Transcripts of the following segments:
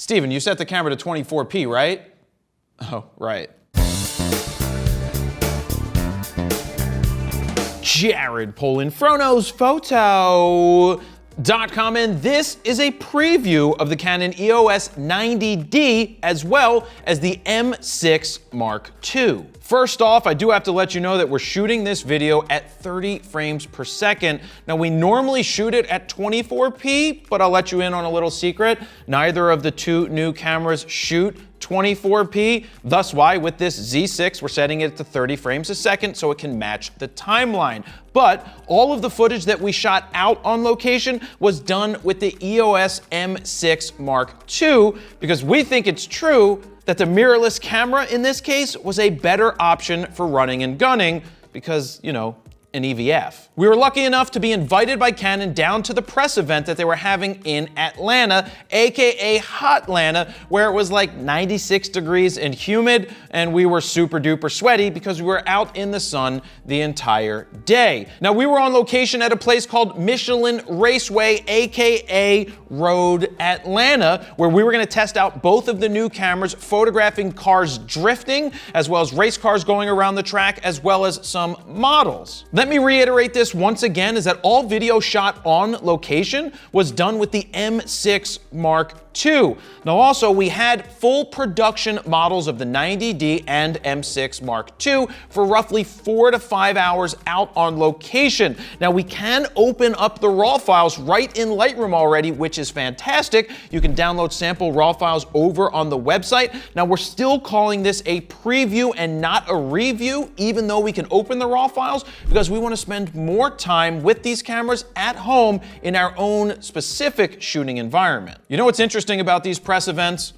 Steven, you set the camera to 24p, right? Oh, right. Jared Polin, FroKnowsPhoto.com, and this is a preview of the Canon EOS 90D as well as the M6 Mark II. First off, I do have to let you know that we're shooting this video at 30 frames per second. Now, we normally shoot it at 24p, but I'll let you in on a little secret. Neither of the two new cameras shoot 24p. Thus why with this Z6, we're setting it to 30 frames a second so it can match the timeline. But all of the footage that we shot out on location was done with the EOS M6 Mark II because we think it's true that the mirrorless camera in this case was a better option for running and gunning because, you know, an EVF. We were lucky enough to be invited by Canon down to the press event that they were having in Atlanta, aka Hotlanta, where it was like 96 degrees and humid, and we were super duper sweaty because we were out in the sun the entire day. Now, we were on location at a place called Michelin Raceway, aka Road Atlanta, where we were gonna test out both of the new cameras, photographing cars drifting, as well as race cars going around the track, as well as some models. Let me reiterate this once again, is that all video shot on location was done with the M6 Mark II. Now also, we had full production models of the 90D and M6 Mark II for roughly 4 to 5 hours out on location. Now we can open up the RAW files right in Lightroom already, which is fantastic. You can download sample RAW files over on the website. Now we're still calling this a preview and not a review, even though we can open the RAW files, because we want to spend more time with these cameras at home in our own specific shooting environment. You know what's interesting about these press events?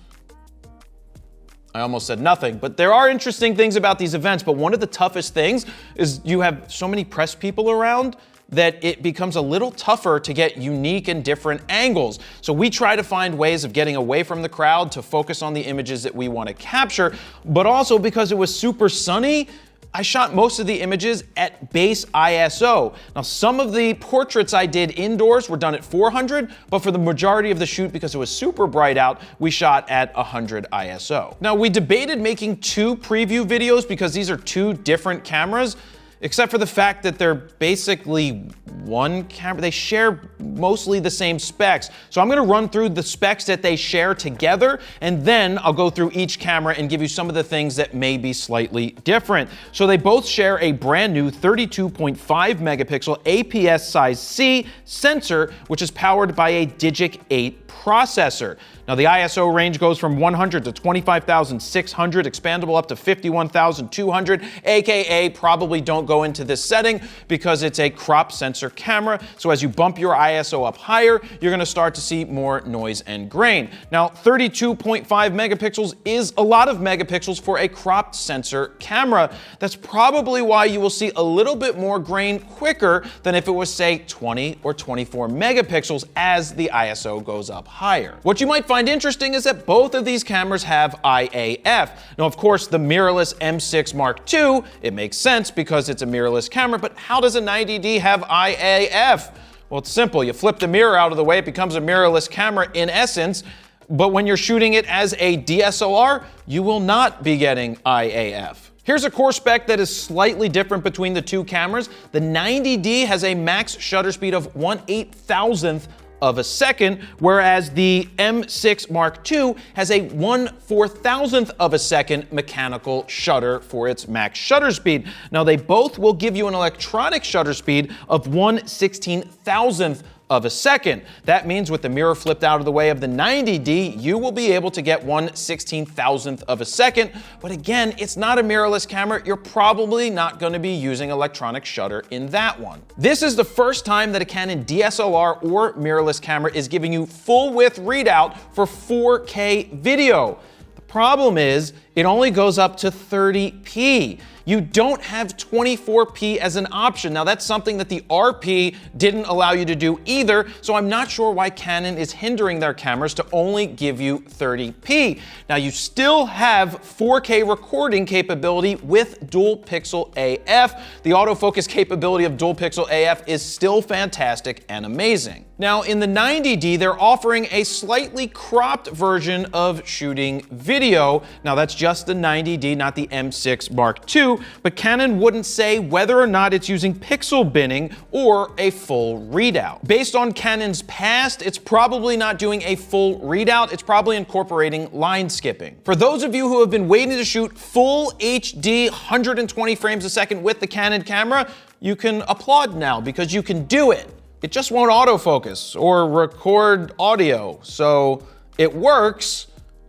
I almost said nothing, but there are interesting things about these events, but one of the toughest things is you have so many press people around that it becomes a little tougher to get unique and different angles. So we try to find ways of getting away from the crowd to focus on the images that we want to capture, but also because it was super sunny, I shot most of the images at base ISO. Now, some of the portraits I did indoors were done at 400, but for the majority of the shoot, because it was super bright out, we shot at 100 ISO. Now, we debated making 2 preview videos because these are 2 different cameras, except for the fact that they're basically one camera. They share mostly the same specs. So I'm gonna run through the specs that they share together, and then I'll go through each camera and give you some of the things that may be slightly different. So they both share a brand new 32.5 megapixel APS-C sensor, which is powered by a Digic 8 processor. Now the ISO range goes from 100 to 25,600, expandable up to 51,200, aka probably don't go into this setting because it's a crop sensor camera. So as you bump your ISO up higher, you're gonna start to see more noise and grain. Now 32.5 megapixels is a lot of megapixels for a cropped sensor camera. That's probably why you will see a little bit more grain quicker than if it was, say, 20 or 24 megapixels as the ISO goes up higher. What you might find interesting is that both of these cameras have IAF. Now, of course, the mirrorless M6 Mark II, it makes sense because it's a mirrorless camera, but how does a 90D have IAF? Well, it's simple. You flip the mirror out of the way, it becomes a mirrorless camera in essence, but when you're shooting it as a DSLR, you will not be getting IAF. Here's a core spec that is slightly different between the two cameras. The 90D has a max shutter speed of 1/8,000th of a second, whereas the M6 Mark II has a 1/4000th of a second mechanical shutter for its max shutter speed. Now, they both will give you an electronic shutter speed of 1/16,000th of a second. That means with the mirror flipped out of the way of the 90D, you will be able to get 1/16,000th of a second. But again, it's not a mirrorless camera. You're probably not going to be using electronic shutter in that one. This is the first time that a Canon DSLR or mirrorless camera is giving you full width readout for 4K video. The problem is it only goes up to 30p. You don't have 24p as an option. Now that's something that the RP didn't allow you to do either, so I'm not sure why Canon is hindering their cameras to only give you 30p. Now you still have 4K recording capability with dual pixel AF. The autofocus capability of dual pixel AF is still fantastic and amazing. Now in the 90D, they're offering a slightly cropped version of shooting video. Now that's just the 90D, not the M6 Mark II, but Canon wouldn't say whether or not it's using pixel binning or a full readout. Based on Canon's past, it's probably not doing a full readout, it's probably incorporating line skipping. For those of you who have been waiting to shoot full HD 120 frames a second with the Canon camera, you can applaud now because you can do it. It just won't autofocus or record audio, so it works,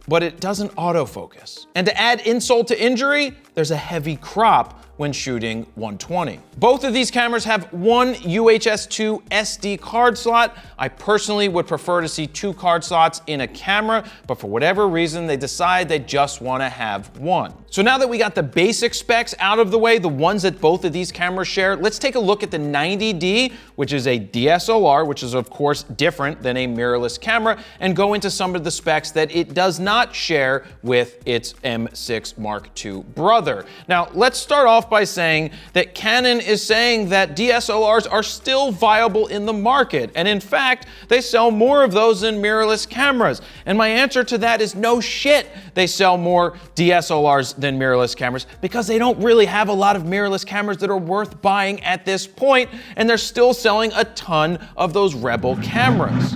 but it doesn't autofocus. And to add insult to injury, there's a heavy crop when shooting 120. Both of these cameras have one UHS 2 SD card slot. I personally would prefer to see 2 card slots in a camera, but for whatever reason, they decide they just want to have one. So now that we got the basic specs out of the way, the ones that both of these cameras share, let's take a look at the 90D, which is a DSLR, which is of course different than a mirrorless camera, and go into some of the specs that it does not share with its M6 Mark II brother. Now, let's start off by saying that Canon is saying that DSLRs are still viable in the market, and in fact, they sell more of those than mirrorless cameras. And my answer to that is no shit, they sell more DSLRs than mirrorless cameras because they don't really have a lot of mirrorless cameras that are worth buying at this point, and they're still selling a ton of those Rebel cameras.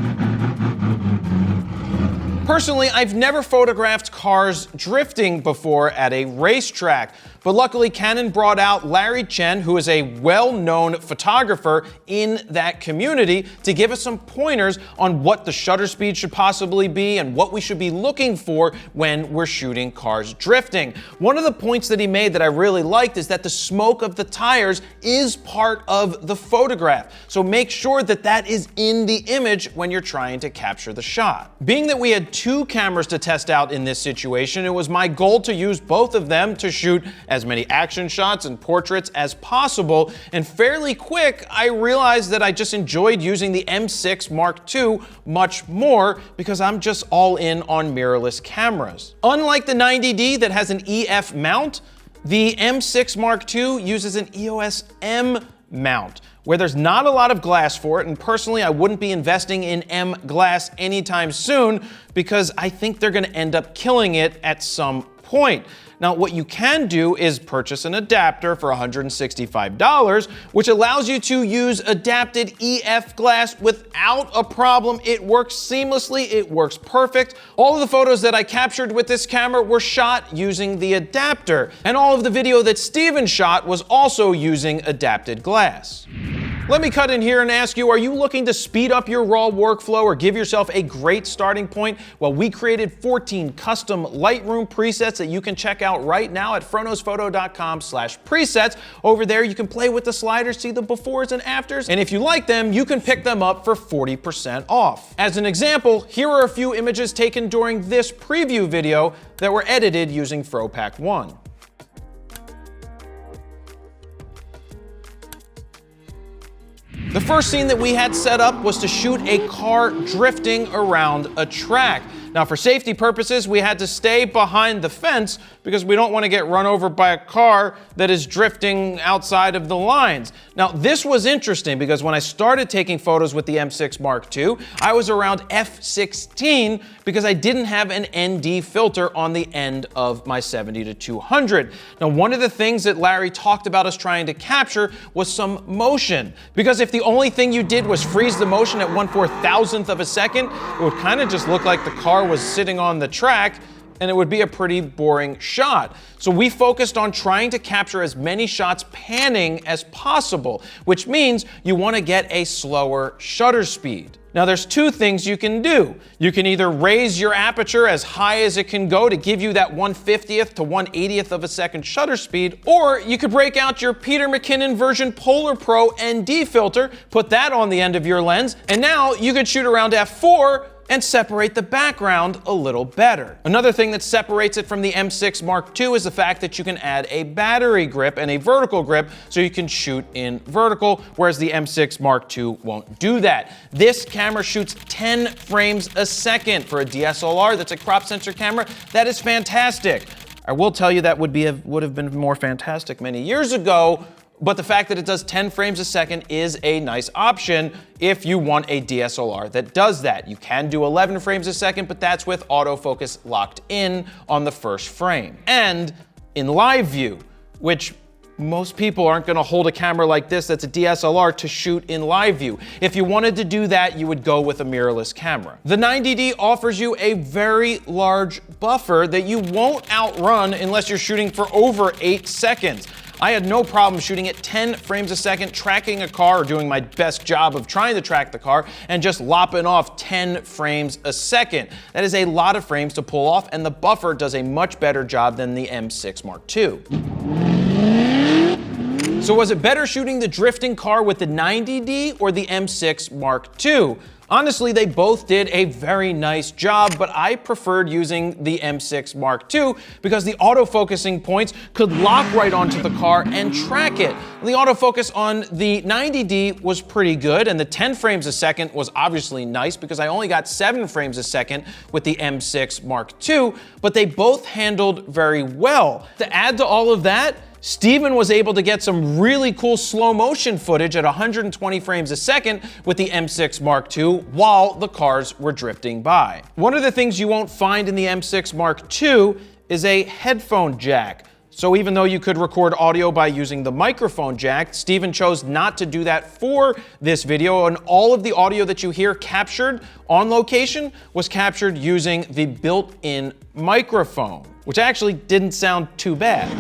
Personally, I've never photographed cars drifting before at a racetrack, but luckily Canon brought out Larry Chen, who is a well-known photographer in that community, to give us some pointers on what the shutter speed should possibly be and what we should be looking for when we're shooting cars drifting. One of the points that he made that I really liked is that the smoke of the tires is part of the photograph, so make sure that that is in the image when you're trying to capture the shot. Being that we had 2 cameras to test out in this situation, it was my goal to use both of them to shoot as many action shots and portraits as possible, and fairly quick I realized that I just enjoyed using the M6 Mark II much more because I'm just all in on mirrorless cameras. Unlike the 90D that has an EF mount, the M6 Mark II uses an EOS M mount, where there's not a lot of glass for it, and personally I wouldn't be investing in M glass anytime soon because I think they're gonna end up killing it at some point. Now, what you can do is purchase an adapter for $165, which allows you to use adapted EF glass without a problem. It works seamlessly, it works perfect. All of the photos that I captured with this camera were shot using the adapter, and all of the video that Steven shot was also using adapted glass. Let me cut in here and ask you, are you looking to speed up your RAW workflow or give yourself a great starting point? Well, we created 14 custom Lightroom presets that you can check out right now at FroKnowsPhoto.com/presets. Over there, you can play with the sliders, see the befores and afters, and if you like them, you can pick them up for 40% off. As an example, here are a few images taken during this preview video that were edited using FroPack 1. The first scene that we had set up was to shoot a car drifting around a track. Now, for safety purposes, we had to stay behind the fence because we don't want to get run over by a car that is drifting outside of the lines. Now, this was interesting because when I started taking photos with the M6 Mark II, I was around f/16 because I didn't have an ND filter on the end of my 70-200. Now, one of the things that Larry talked about us trying to capture was some motion, because if the only thing you did was freeze the motion at 1/4000th of a second, it would kind of just look like the car was sitting on the track, and it would be a pretty boring shot. So we focused on trying to capture as many shots panning as possible, which means you want to get a slower shutter speed. Now, there's 2 things you can do. You can either raise your aperture as high as it can go to give you that 1/50th to 1/80th of a second shutter speed, or you could break out your Peter McKinnon version Polar Pro ND filter, put that on the end of your lens, and now you could shoot around f4 and separate the background a little better. Another thing that separates it from the M6 Mark II is the fact that you can add a battery grip and a vertical grip so you can shoot in vertical, whereas the M6 Mark II won't do that. This camera shoots 10 frames a second. For a DSLR that's a crop sensor camera, that is fantastic. I will tell you that would have been more fantastic many years ago, but the fact that it does 10 frames a second is a nice option if you want a DSLR that does that. You can do 11 frames a second, but that's with autofocus locked in on the first frame. And in live view, which most people aren't going to hold a camera like this that's a DSLR to shoot in live view. If you wanted to do that, you would go with a mirrorless camera. The 90D offers you a very large buffer that you won't outrun unless you're shooting for over 8 seconds. I had no problem shooting at 10 frames a second, tracking a car, or doing my best job of trying to track the car, and just lopping off 10 frames a second. That is a lot of frames to pull off, and the buffer does a much better job than the M6 Mark II. So was it better shooting the drifting car with the 90D or the M6 Mark II? Honestly, they both did a very nice job, but I preferred using the M6 Mark II because the autofocusing points could lock right onto the car and track it. The autofocus on the 90D was pretty good, and the 10 frames a second was obviously nice because I only got 7 frames a second with the M6 Mark II, but they both handled very well. To add to all of that, Steven was able to get some really cool slow motion footage at 120 frames a second with the M6 Mark II while the cars were drifting by. One of the things you won't find in the M6 Mark II is a headphone jack. So even though you could record audio by using the microphone jack, Steven chose not to do that for this video, and all of the audio that you hear captured on location was captured using the built-in microphone, which actually didn't sound too bad.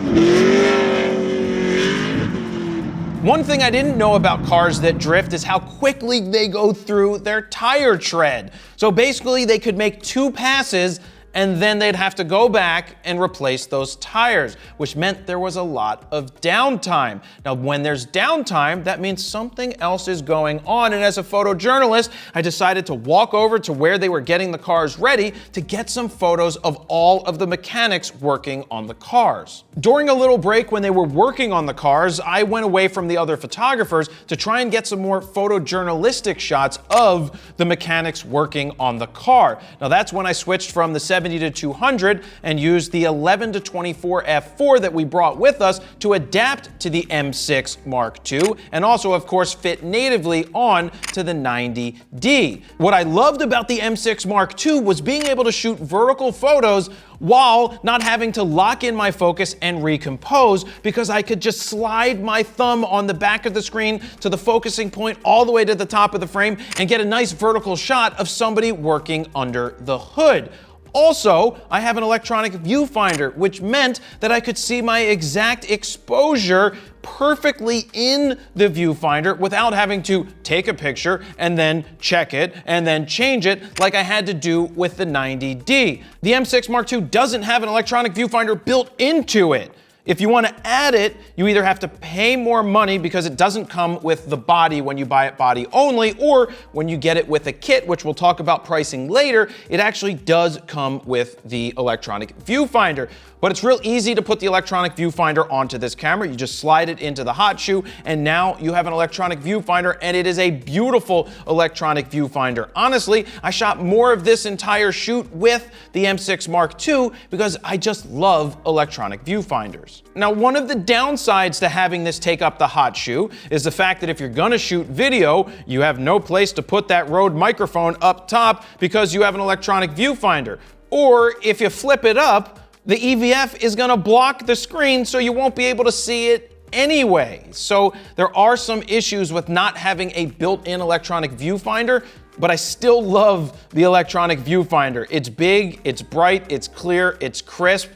One thing I didn't know about cars that drift is how quickly they go through their tire tread. So basically they could make 2 passes and then they'd have to go back and replace those tires, which meant there was a lot of downtime. Now, when there's downtime, that means something else is going on, and as a photojournalist, I decided to walk over to where they were getting the cars ready to get some photos of all of the mechanics working on the cars. During a little break when they were working on the cars, I went away from the other photographers to try and get some more photojournalistic shots of the mechanics working on the car. Now, that's when I switched from the 70 to 200 and used the 11 to 24 f4 that we brought with us to adapt to the M6 Mark II, and also of course fit natively on to the 90D. What I loved about the M6 Mark II was being able to shoot vertical photos while not having to lock in my focus and recompose, because I could just slide my thumb on the back of the screen to the focusing point all the way to the top of the frame and get a nice vertical shot of somebody working under the hood. Also, I have an electronic viewfinder, which meant that I could see my exact exposure perfectly in the viewfinder without having to take a picture and then check it and then change it like I had to do with the 90D. The M6 Mark II doesn't have an electronic viewfinder built into it. If you want to add it, you either have to pay more money because it doesn't come with the body when you buy it body only, or when you get it with a kit, which we'll talk about pricing later, it actually does come with the electronic viewfinder. But it's real easy to put the electronic viewfinder onto this camera. You just slide it into the hot shoe, and now you have an electronic viewfinder, and it is a beautiful electronic viewfinder. Honestly, I shot more of this entire shoot with the M6 Mark II because I just love electronic viewfinders. Now, one of the downsides to having this take up the hot shoe is the fact that if you're gonna shoot video, you have no place to put that Rode microphone up top because you have an electronic viewfinder. Or if you flip it up, the EVF is gonna block the screen so you won't be able to see it anyway. So there are some issues with not having a built-in electronic viewfinder, but I still love the electronic viewfinder. It's big, it's bright, it's clear, it's crisp,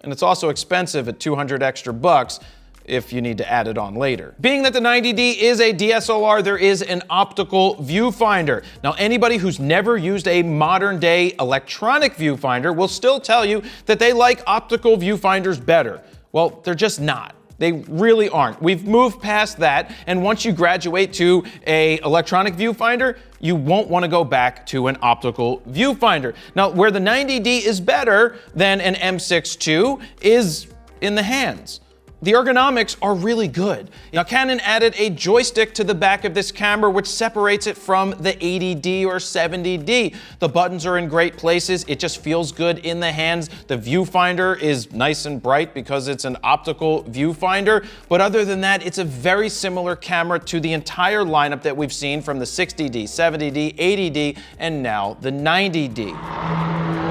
and it's also expensive at 200 extra bucks if you need to add it on later. Being that the 90D is a DSLR, there is an optical viewfinder. Now, anybody who's never used a modern day electronic viewfinder will still tell you that they like optical viewfinders better. Well, they're just not. They really aren't. We've moved past that, and once you graduate to an electronic viewfinder, you won't want to go back to an optical viewfinder. Now, where the 90D is better than an M6 II is in the hands. The ergonomics are really good. Now, Canon added a joystick to the back of this camera, which separates it from the 80D or 70D. The buttons are in great places. It just feels good in the hands. The viewfinder is nice and bright because it's an optical viewfinder. But other than that, it's a very similar camera to the entire lineup that we've seen from the 60D, 70D, 80D, and now the 90D.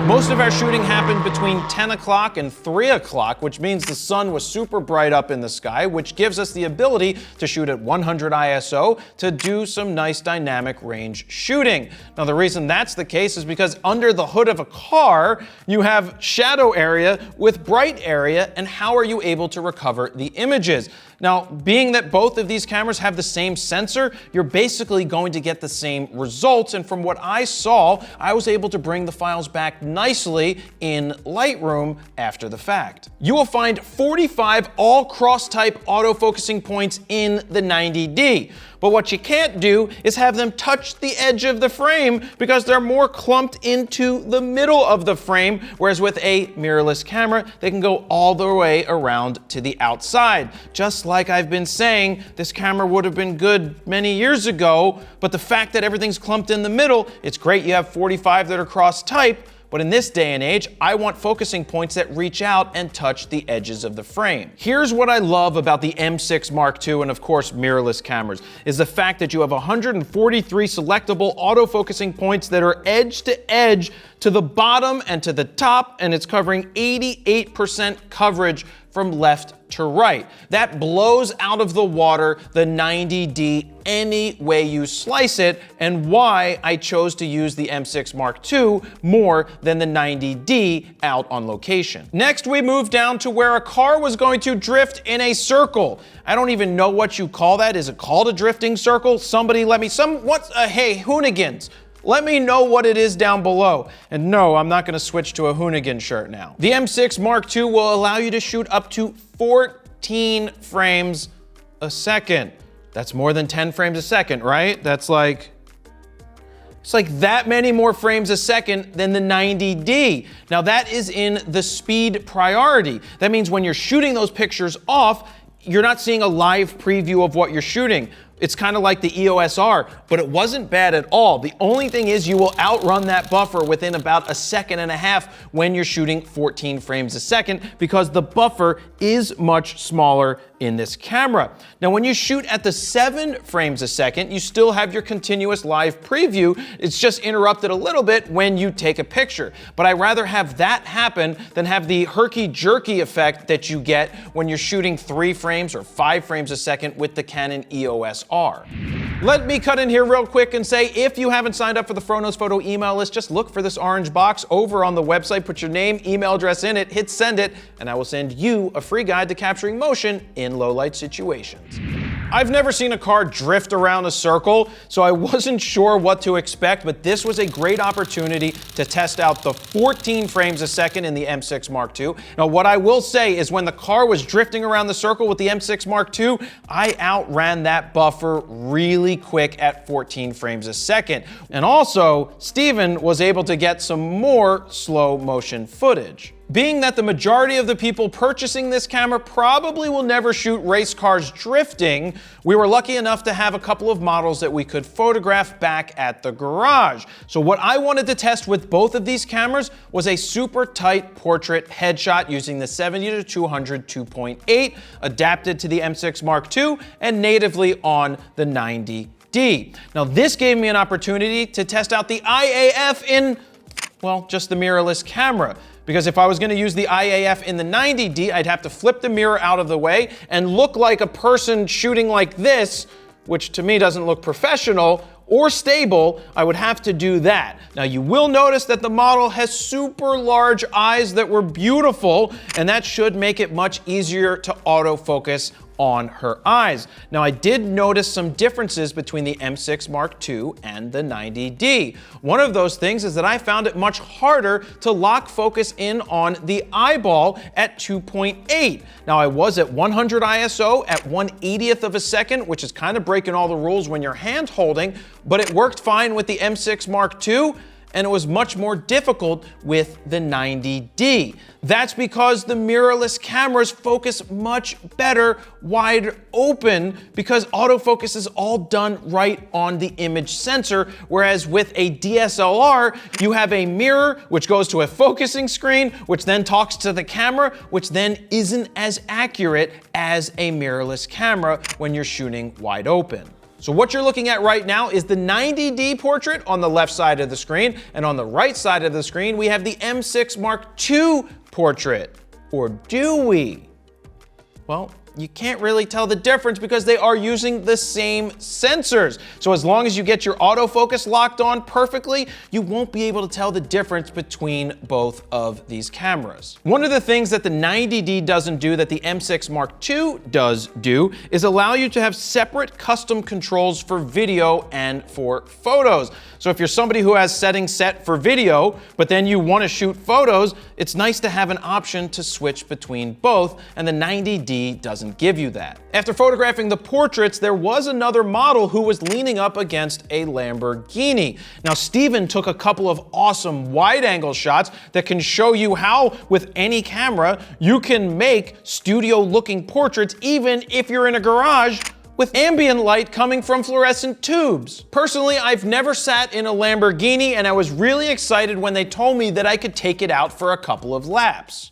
Most of our shooting happened between 10 o'clock and 3 o'clock, which means the sun was super bright up in the sky, which gives us the ability to shoot at 100 ISO to do some nice dynamic range shooting. Now, the reason that's the case is because under the hood of a car, you have shadow area with bright area, and how are you able to recover the images? Now, being that both of these cameras have the same sensor, you're basically going to get the same results. And from what I saw, I was able to bring the files back nicely in Lightroom after the fact. You will find 45 all cross-type autofocusing points in the 90D. But what you can't do is have them touch the edge of the frame because they're more clumped into the middle of the frame, whereas with a mirrorless camera, they can go all the way around to the outside. Just like I've been saying, this camera would have been good many years ago, but the fact that everything's clumped in the middle, it's great you have 45 that are cross-type, but in this day and age, I want focusing points that reach out and touch the edges of the frame. Here's what I love about the M6 Mark II and of course mirrorless cameras, is the fact that you have 143 selectable autofocusing points that are edge to edge to the bottom and to the top, and it's covering 88% coverage from left to right. That blows out of the water the 90D any way you slice it, and why I chose to use the M6 Mark II more than the 90D out on location. Next, we move down to where a car was going to drift in a circle. I don't even know what you call that. Is it called a drifting circle? Somebody let me, hey, Hoonigans. Let me know what it is down below. And no, I'm not gonna switch to a Hoonigan shirt now. The M6 Mark II will allow you to shoot up to 14 frames a second. That's more than 10 frames a second, right? It's like that many more frames a second than the 90D. Now that is in the speed priority. That means when you're shooting those pictures off, you're not seeing a live preview of what you're shooting. It's kind of like the EOS R, but it wasn't bad at all. The only thing is you will outrun that buffer within about a second and a half when you're shooting 14 frames a second because the buffer is much smaller in this camera. Now, when you shoot at the 7 frames a second, you still have your continuous live preview. It's just interrupted a little bit when you take a picture. But I'd rather have that happen than have the herky-jerky effect that you get when you're shooting 3 frames or 5 frames a second with the Canon EOS R. Let me cut in here real quick and say, if you haven't signed up for the FroKnowsPhoto email list, just look for this orange box over on the website, put your name, email address in it, hit send it, and I will send you a free guide to capturing motion in low light situations. I've never seen a car drift around a circle, so I wasn't sure what to expect, but this was a great opportunity to test out the 14 frames a second in the M6 Mark II. Now, what I will say is when the car was drifting around the circle with the M6 Mark II, I outran that buffer really quick at 14 frames a second. And also, Steven was able to get some more slow motion footage. Being that the majority of the people purchasing this camera probably will never shoot race cars drifting, we were lucky enough to have a couple of models that we could photograph back at the garage. So what I wanted to test with both of these cameras was a super tight portrait headshot using the 70-200 2.8, adapted to the M6 Mark II and natively on the 90D. Now this gave me an opportunity to test out the IAF in, well, just the mirrorless camera. Because if I was gonna use the IAF in the 90D, I'd have to flip the mirror out of the way and look like a person shooting like this, which to me doesn't look professional or stable. I would have to do that. Now you will notice that the model has super large eyes that were beautiful, and that should make it much easier to autofocus on her eyes. Now, I did notice some differences between the M6 Mark II and the 90D. One of those things is that I found it much harder to lock focus in on the eyeball at 2.8. Now, I was at 100 ISO at 1/80th of a second, which is kind of breaking all the rules when you're hand holding, but it worked fine with the M6 Mark II, and it was much more difficult with the 90D. That's because the mirrorless cameras focus much better wide open because autofocus is all done right on the image sensor, whereas with a DSLR, you have a mirror which goes to a focusing screen, which then talks to the camera, which then isn't as accurate as a mirrorless camera when you're shooting wide open. So what you're looking at right now is the 90D portrait on the left side of the screen, and on the right side of the screen, we have the M6 Mark II portrait. Or do we? Well, you can't really tell the difference because they are using the same sensors. So as long as you get your autofocus locked on perfectly, you won't be able to tell the difference between both of these cameras. One of the things that the 90D doesn't do that the M6 Mark II does do is allow you to have separate custom controls for video and for photos. So if you're somebody who has settings set for video, but then you want to shoot photos, it's nice to have an option to switch between both, and the 90D doesn't give you that. After photographing the portraits, there was another model who was leaning up against a Lamborghini. Now, Steven took a couple of awesome wide-angle shots that can show you how, with any camera, you can make studio-looking portraits even if you're in a garage with ambient light coming from fluorescent tubes. Personally, I've never sat in a Lamborghini, and I was really excited when they told me that I could take it out for a couple of laps.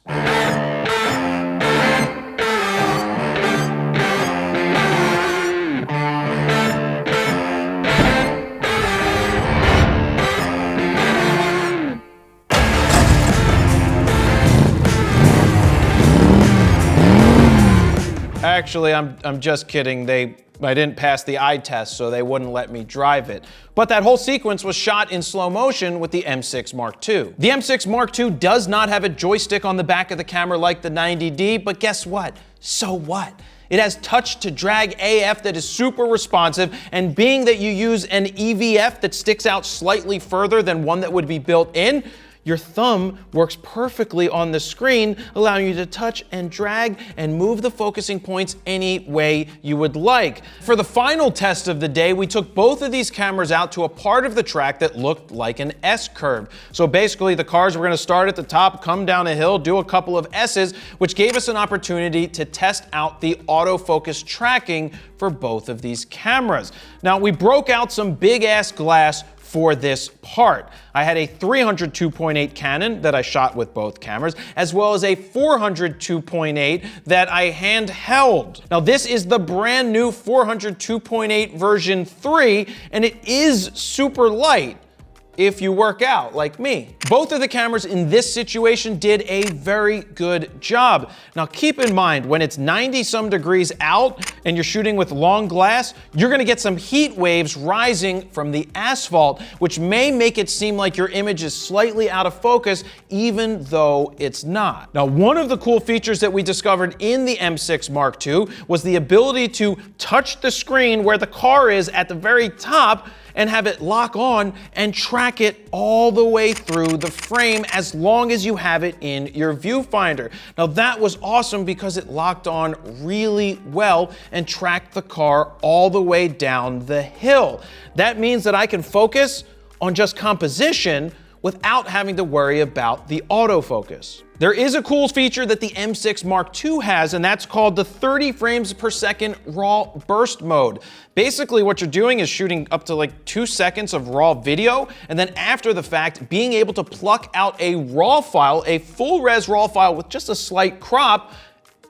Actually, I'm just kidding. I didn't pass the eye test, so they wouldn't let me drive it. But that whole sequence was shot in slow motion with the M6 Mark II. The M6 Mark II does not have a joystick on the back of the camera like the 90D, but guess what? So what? It has touch to drag AF that is super responsive, and being that you use an EVF that sticks out slightly further than one that would be built in, your thumb works perfectly on the screen, allowing you to touch and drag and move the focusing points any way you would like. For the final test of the day, we took both of these cameras out to a part of the track that looked like an S-curve. So basically, the cars were gonna start at the top, come down a hill, do a couple of S's, which gave us an opportunity to test out the autofocus tracking for both of these cameras. Now, we broke out some big-ass glass for this part. I had a 300 2.8 Canon that I shot with both cameras, as well as a 400 2.8 that I handheld. Now, this is the brand new 400 2.8 version 3, and it is super light if you work out like me. Both of the cameras in this situation did a very good job. Now keep in mind, when it's 90-some degrees out and you're shooting with long glass, you're gonna get some heat waves rising from the asphalt, which may make it seem like your image is slightly out of focus, even though it's not. Now, one of the cool features that we discovered in the M6 Mark II was the ability to touch the screen where the car is at the very top and have it lock on and track it all the way through the frame as long as you have it in your viewfinder. Now that was awesome because it locked on really well and tracked the car all the way down the hill. That means that I can focus on just composition without having to worry about the autofocus. There is a cool feature that the M6 Mark II has, and that's called the 30 frames per second raw burst mode. Basically, what you're doing is shooting up to like 2 seconds of raw video, and then after the fact, being able to pluck out a raw file, a full res raw file with just a slight crop,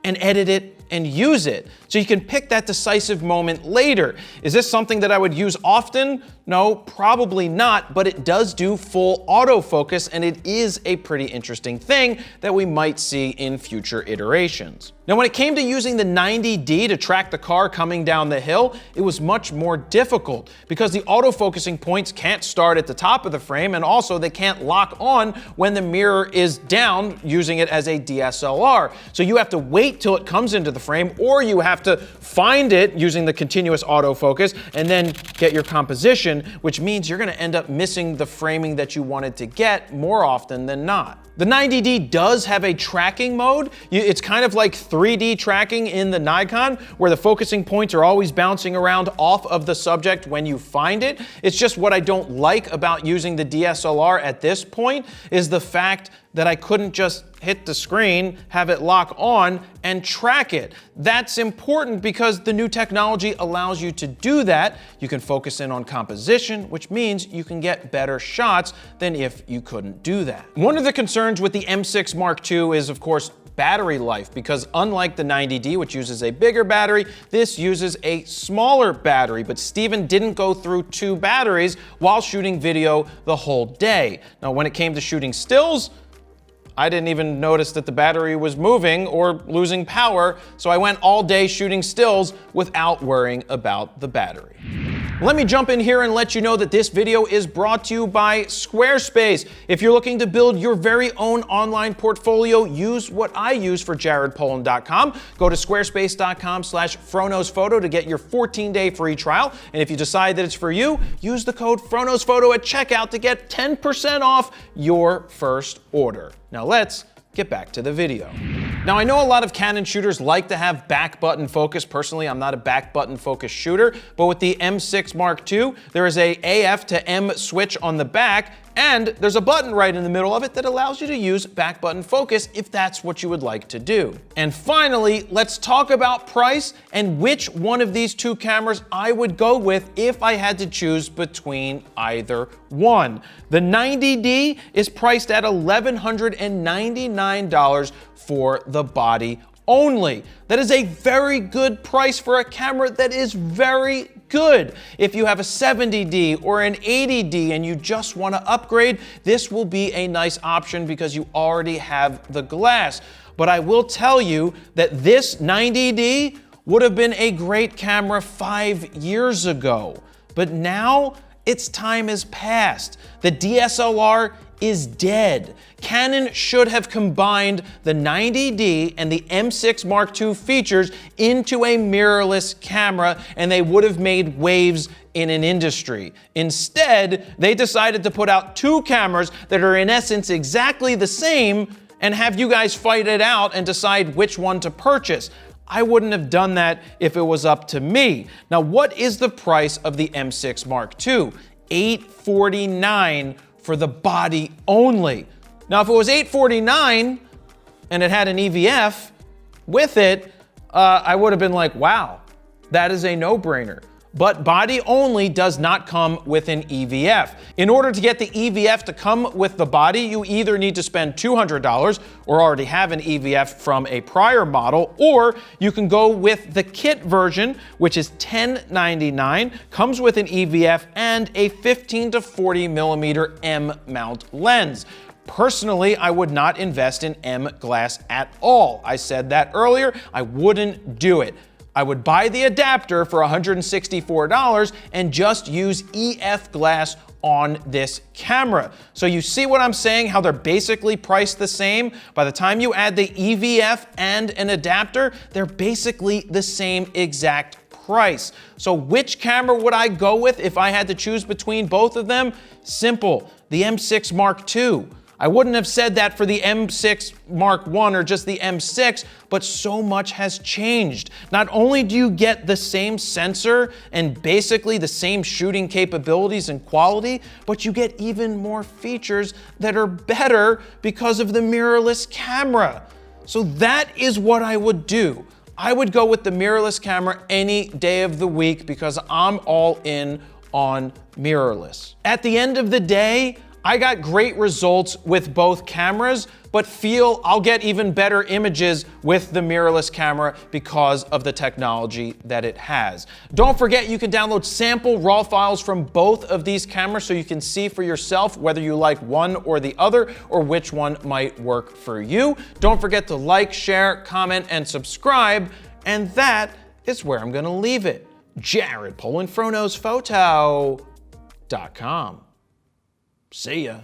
and edit it and use it. So you can pick that decisive moment later. Is this something that I would use often? No, probably not, but it does do full autofocus, and it is a pretty interesting thing that we might see in future iterations. Now, when it came to using the 90D to track the car coming down the hill, it was much more difficult because the autofocusing points can't start at the top of the frame, and also they can't lock on when the mirror is down using it as a DSLR. So you have to wait till it comes into the frame, or you have to find it using the continuous autofocus and then get your composition, which means you're gonna end up missing the framing that you wanted to get more often than not. The 90D does have a tracking mode. It's kind of like 3D tracking in the Nikon, where the focusing points are always bouncing around off of the subject when you find it. It's just what I don't like about using the DSLR at this point is the fact that I couldn't just hit the screen, have it lock on, and track it. That's important because the new technology allows you to do that. You can focus in on composition, which means you can get better shots than if you couldn't do that. One of the concerns with the M6 Mark II is, of course, battery life, because unlike the 90D, which uses a bigger battery, this uses a smaller battery. But Steven didn't go through 2 batteries while shooting video the whole day. Now, when it came to shooting stills, I didn't even notice that the battery was moving or losing power, so I went all day shooting stills without worrying about the battery. Let me jump in here and let you know that this video is brought to you by Squarespace. If you're looking to build your very own online portfolio, use what I use for jaredpolin.com. Go to squarespace.com/FroKnowsPhoto to get your 14-day free trial. And if you decide that it's for you, use the code FroKnowsPhoto at checkout to get 10% off your first order. Now let's get back to the video. Now, I know a lot of Canon shooters like to have back button focus. Personally, I'm not a back button focus shooter, but with the M6 Mark II, there is a AF to M switch on the back, and there's a button right in the middle of it that allows you to use back button focus if that's what you would like to do. And finally, let's talk about price and which one of these 2 cameras I would go with if I had to choose between either one. The 90D is priced at $1,199 for the body only. That is a very good price for a camera that is very good. If you have a 70D or an 80D and you just want to upgrade, this will be a nice option because you already have the glass. But I will tell you that this 90D would have been a great camera 5 years ago. But now its time has passed. The DSLR is dead. Canon should have combined the 90D and the M6 Mark II features into a mirrorless camera, and they would have made waves in an industry. Instead, they decided to put out 2 cameras that are in essence exactly the same and have you guys fight it out and decide which one to purchase. I wouldn't have done that if it was up to me. Now, what is the price of the M6 Mark II? $849 for the body only. Now, if it was $849 and it had an EVF with it, I would have been like, wow, that is a no-brainer. But body only does not come with an EVF. In order to get the EVF to come with the body, you either need to spend $200 or already have an EVF from a prior model, or you can go with the kit version, which is $1099, comes with an EVF and a 15 to 40 millimeter M mount lens. Personally, I would not invest in M glass at all. I said that earlier, I wouldn't do it. I would buy the adapter for $164 and just use EF glass on this camera. So you see what I'm saying, how they're basically priced the same? By the time you add the EVF and an adapter, they're basically the same exact price. So which camera would I go with if I had to choose between both of them? Simple, the M6 Mark II. I wouldn't have said that for the M6 Mark I or just the M6, but so much has changed. Not only do you get the same sensor and basically the same shooting capabilities and quality, but you get even more features that are better because of the mirrorless camera. So that is what I would do. I would go with the mirrorless camera any day of the week because I'm all in on mirrorless. At the end of the day, I got great results with both cameras, but feel I'll get even better images with the mirrorless camera because of the technology that it has. Don't forget, you can download sample RAW files from both of these cameras so you can see for yourself whether you like one or the other or which one might work for you. Don't forget to like, share, comment, and subscribe. And that is where I'm gonna leave it. Jared Polin, FroKnowsPhoto.com. See ya.